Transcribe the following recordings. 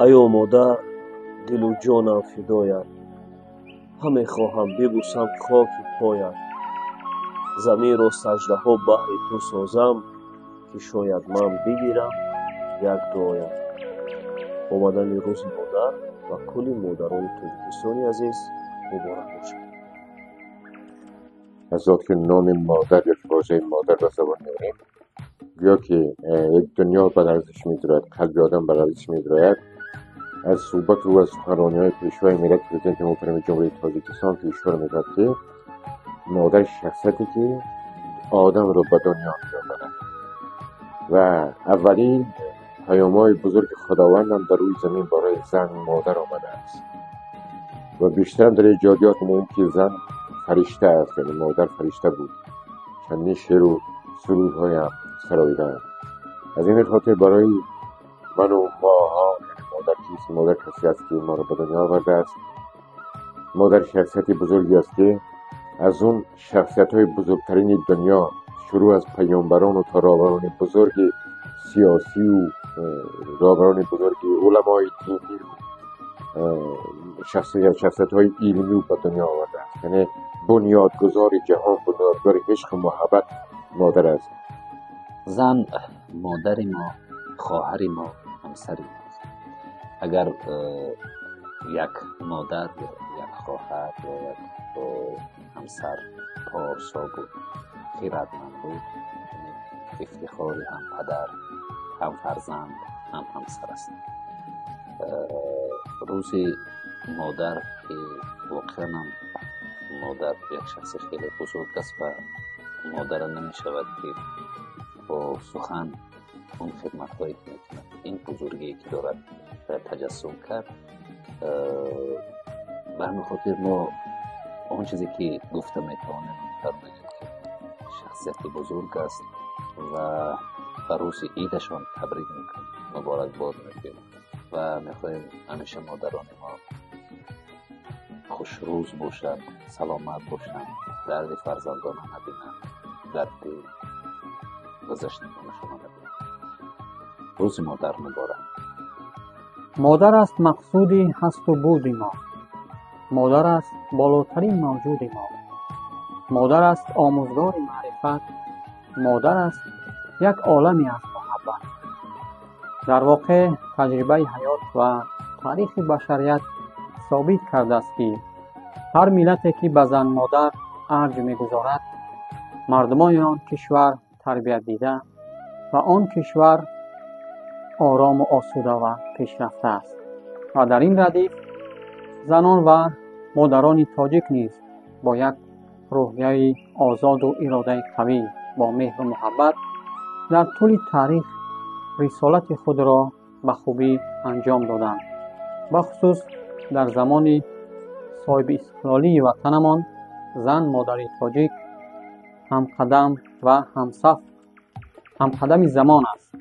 ایو مادر دل و جانم فدایت، همه خواهم ببوسم خاک پایت. زمین را سجده ها بهر تو سازم، که شاید من بگیرم یک دعایت. آمدن روز مادر و کل مادران تاجیکستانی عزیز مبارک باشد. از که نام مادر یا واژه مادر را زبان می‌آوریم، گویا که یک دنیا بر ارزش می‌دارد، قلب آدم بر ارزش می‌دارد. از صحبت و از سخنرانی‌های پیشوای ملت پرزیدنت محترم جمهوری تاجیکستان که اشاره می‌کرد که مادر شخصیتی که آدم را به دنیا می‌آورد و اولین پیام‌های بزرگ خداوند هم در روی زمین برای زن مادر آمده است و بیشتر در ایجادیات ما که زن فرشته است، یعنی مادر فرشته بود. چندین شعر و سرودهای هم سراییدند. از این خاطر برای من و ماها، یعنی مادر کیست؟ مادر کسی است که ما را به دنیا آورده است. مادر شخصیت بزرگی است که از اون شخصیت‌های بزرگترین دنیا، شروع از پیامبران و تا راهبران بزرگ سیاسی و راهبران بزرگ علمای دینی و شخصیت‌های علمی و به دنیا آورده است. یعنی بنیادگذار جهان، بنیادگذار عشق و محبت مادر است. زن مادر ما، خواهر ما، همسر ما. اگر یک مادر یا یک خواهر یا یک همسر پارسا بود، خیرتمند بود، افتخار هم پدر، هم فرزند، هم همسر است. روز مادر که واقعا هم مادر یک شخص خیلی بزرگ است و مادر نمی شود که با سخن اون خدمت هایی که میکند، این بزرگی که دارد تجسم کرد. به همین خاطر ما اون چیزی که گفته میتوانیم فرماییم که شخصیت بزرگ است و به روز عیدشان تبریک میکنیم، مبارکباد میگیم و میخواهیم همیشه مادران ما خوش روز باشند، سلامت باشند، درد فرزندان نبینند، درد گذشتگانشان نبینند. روز مادر مبارک. مادر است مقصودی هست و بود ما، مادر است بالاترین موجود ما، مادر است آموزگار معرفت، مادر است یک عالمی از محبت. در واقع تجربه حیات و تاریخ بشریت ثابت کرده است که هر ملتی که به زن مادر ارج می‌گذارد، مردمان آن کشور تربیت دیده و آن کشور آرام و آسوده و پیشرفته است. و در این ردیف زنان و مادران تاجیک نیز با یک روحیه آزاد و اراده قوی با مهر و محبت در طول تاریخ رسالت خود را به خوبی انجام دادند. بخصوص در زمان صاحب استقلالی وطنمان، زن مادر تاجیک هم قدم و هم قدم زمان است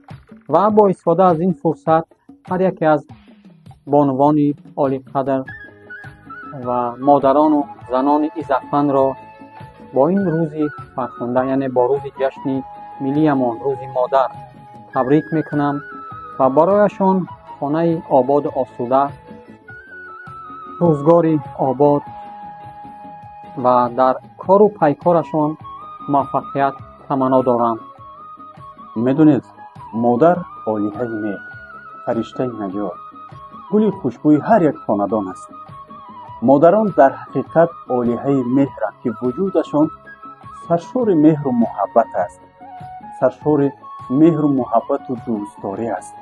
و با استفاده از این فرصت هر یکی از بانوان عالی قدر و مادران و زنان عزتمند را با این روزی فرخنده، یعنی با روز جشن ملی امان، روز مادر، تبریک میکنم و برایشان خانه آباد آسوده، روزگاری آباد و در کار و پیکارشان موفقیت تمنا دارم. میدونید مادر آلیه مهر، فرشته نجات، گل خوشبوی هر یک خاندان است. مادران در حقیقت آلیه مهرند که وجودشان سرشار مهر و محبت است، سرشار مهر و محبت و دوستداری است.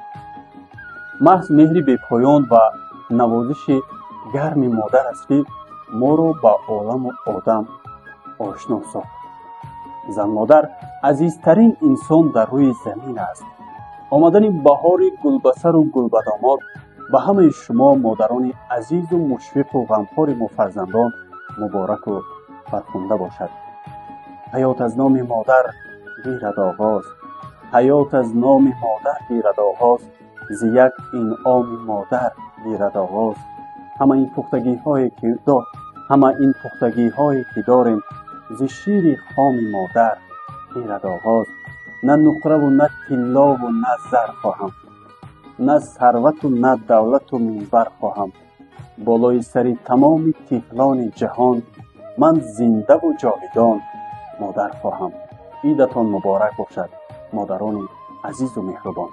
محض مهر بی‌پایان و نوازش گرم مادر است که ما را با عالم و آدم آشنا ساخت. زن مادر عزیزترین انسان در روی زمین است. آمدن بهار گلبسر و گلبدامات به همه شما مادران عزیز و مشفق و غمخوار ما فرزندان مبارک و فرخنده باشد. حیات از نام مادر گیرد آغاز، حیات از نام مادر گیرد آغاز، ز یک انعام مادر گیرد آغاز. همه این پختگی هایی که داریم ز شیر خام مادر گیرد آغاز. نه نقره و نه طلا و نه زر خواهم، نه ثروت و نه دولت و منبر خواهم. بالای سری تمام طفلان جهان من زنده و جاودان مادر خواهم. عیدتان مبارک باشد مادران عزیز و مهربان.